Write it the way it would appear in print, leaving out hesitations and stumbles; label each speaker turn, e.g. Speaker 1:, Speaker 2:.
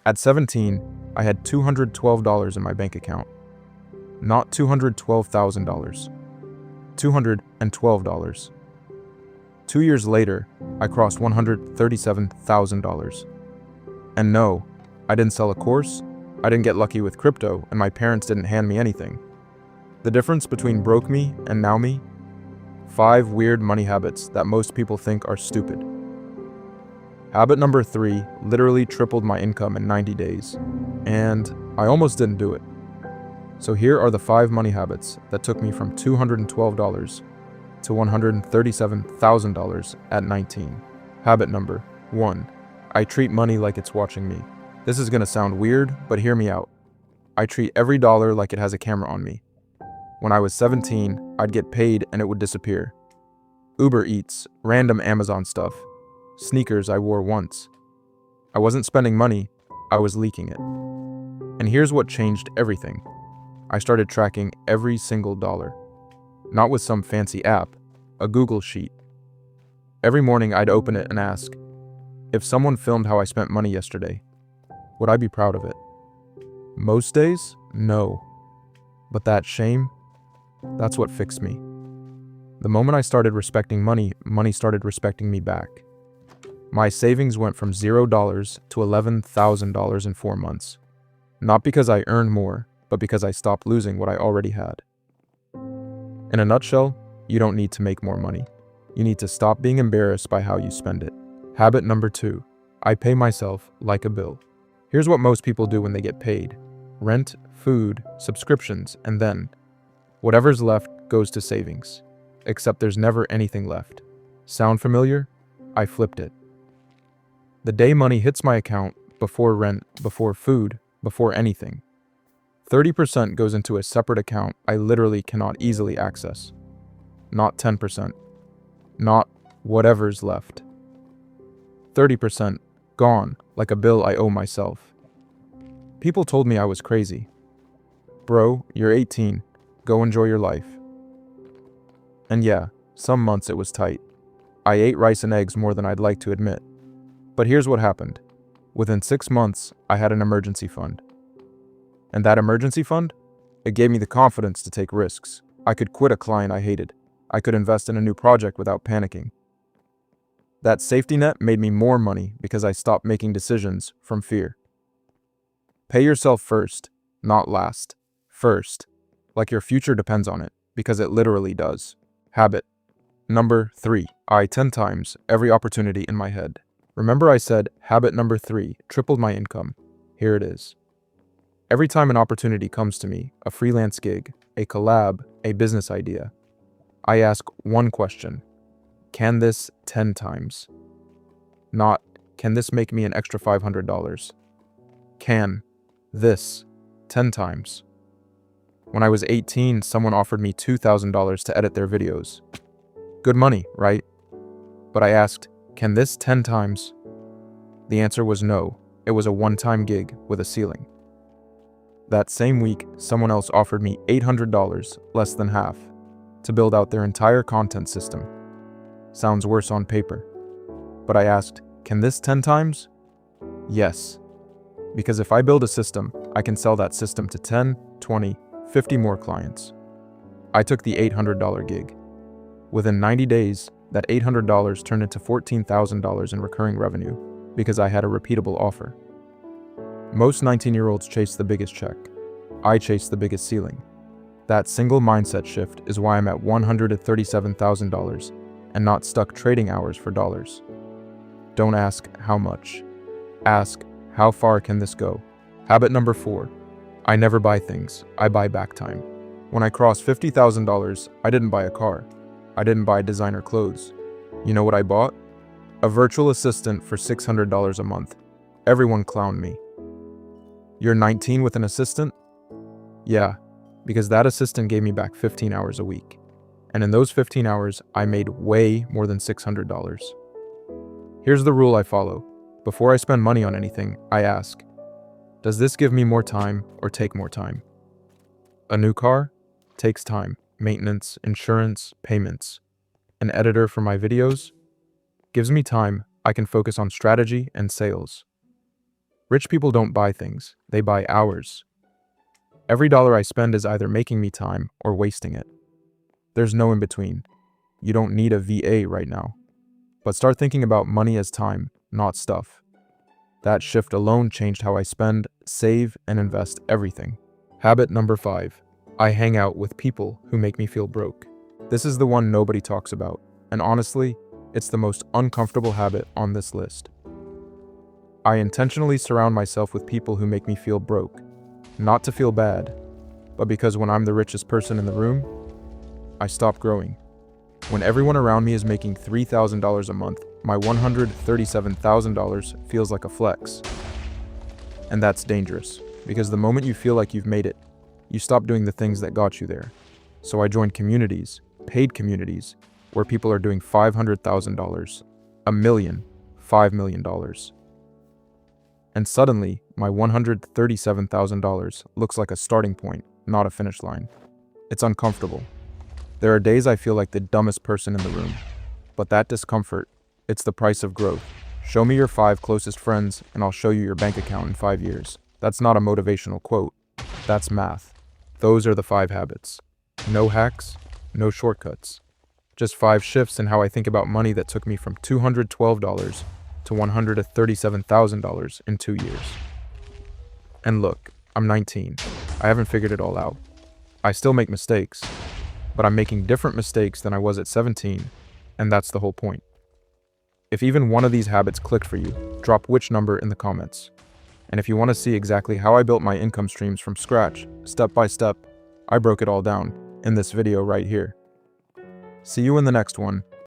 Speaker 1: At 17, I had $212 in my bank account. Not $212,000. $212. 2 years later, I crossed $137,000. And no, I didn't sell a course, I didn't get lucky with crypto, and my parents didn't hand me anything. The difference between broke me and now me? 5 weird money habits that most people think are stupid. Habit number 3 literally tripled my income in 90 days, and I almost didn't do it. So here are the 5 money habits that took me from $212 to $137,000 at 19. Habit number 1. I treat money like it's watching me. This is gonna sound weird, but hear me out. I treat every dollar like it has a camera on me. When I was 17, I'd get paid and it would disappear. Uber Eats, random Amazon stuff, sneakers I wore once. I wasn't spending money, I was leaking it. And here's what changed everything. I started tracking every single dollar. Not with some fancy app, a Google sheet. Every morning I'd open it and ask, if someone filmed how I spent money yesterday, would I be proud of it? Most days, no. But that shame, that's what fixed me. The moment I started respecting money, money started respecting me back. My savings went from $0 to $11,000 in 4 months. Not because I earned more, but because I stopped losing what I already had. In a nutshell, you don't need to make more money. You need to stop being embarrassed by how you spend it. Habit number 2, I pay myself like a bill. Here's what most people do when they get paid. Rent, food, subscriptions, and then whatever's left goes to savings. Except there's never anything left. Sound familiar? I flipped it. The day money hits my account, before rent, before food, before anything, 30% goes into a separate account I literally cannot easily access. Not 10%. Not whatever's left. 30% gone, like a bill I owe myself. People told me I was crazy. Bro, you're 18. Go enjoy your life. And yeah, some months it was tight. I ate rice and eggs more than I'd like to admit. But here's what happened. Within 6 months, I had an emergency fund. And that emergency fund? It gave me the confidence to take risks. I could quit a client I hated. I could invest in a new project without panicking. That safety net made me more money because I stopped making decisions from fear. Pay yourself first, not last. First, like your future depends on it, because it literally does. Habit number 3, I 10 times every opportunity in my head. Remember I said habit number 3 tripled my income. Here it is. Every time an opportunity comes to me, a freelance gig, a collab, a business idea, I ask one question. Can this 10 times? Not, can this make me an extra $500? Can this 10 times? When I was 18, someone offered me $2,000 to edit their videos. Good money, right? But I asked, can this 10 times? The answer was no. It was a one-time gig with a ceiling. That same week, someone else offered me $800, less than half, to build out their entire content system. Sounds worse on paper. But I asked, can this 10 times? Yes. Because if I build a system, I can sell that system to 10, 20, 50 more clients. I took the $800 gig. Within 90 days, that $800 turned into $14,000 in recurring revenue because I had a repeatable offer. Most 19-year-olds chase the biggest check. I chase the biggest ceiling. That single mindset shift is why I'm at $137,000 and not stuck trading hours for dollars. Don't ask how much. Ask, how far can this go? Habit number 4. I never buy things, I buy back time. When I crossed $50,000, I didn't buy a car. I didn't buy designer clothes. You know what I bought? A virtual assistant for $600 a month. Everyone clowned me. You're 19 with an assistant? Yeah, because that assistant gave me back 15 hours a week. And in those 15 hours, I made way more than $600. Here's the rule I follow. Before I spend money on anything, I ask, does this give me more time or take more time? A new car? Takes time. Maintenance, insurance, payments. An editor for my videos? Gives me time I can focus on strategy and sales. Rich people don't buy things, they buy hours. Every dollar I spend is either making me time or wasting it. There's no in between. You don't need a VA right now. But start thinking about money as time, not stuff. That shift alone changed how I spend, save, and invest everything. Habit number 5. I hang out with people who make me feel broke. This is the one nobody talks about, and honestly, it's the most uncomfortable habit on this list. I intentionally surround myself with people who make me feel broke, not to feel bad, but because when I'm the richest person in the room, I stop growing. When everyone around me is making $3,000 a month, my $137,000 feels like a flex. And that's dangerous, because the moment you feel like you've made it, you stop doing the things that got you there. So I joined communities, paid communities, where people are doing $500,000, $1 million, $5 million. And suddenly, my $137,000 looks like a starting point, not a finish line. It's uncomfortable. There are days I feel like the dumbest person in the room. But that discomfort, it's the price of growth. Show me your 5 closest friends, and I'll show you your bank account in 5 years. That's not a motivational quote. That's math. Those are the 5 habits. No hacks, no shortcuts. Just 5 shifts in how I think about money that took me from $212 to $137,000 in 2 years. And look, I'm 19. I haven't figured it all out. I still make mistakes, but I'm making different mistakes than I was at 17, and that's the whole point. If even one of these habits clicked for you, drop which number in the comments. And if you want to see exactly how I built my income streams from scratch, step by step, I broke it all down in this video right here. See you in the next one.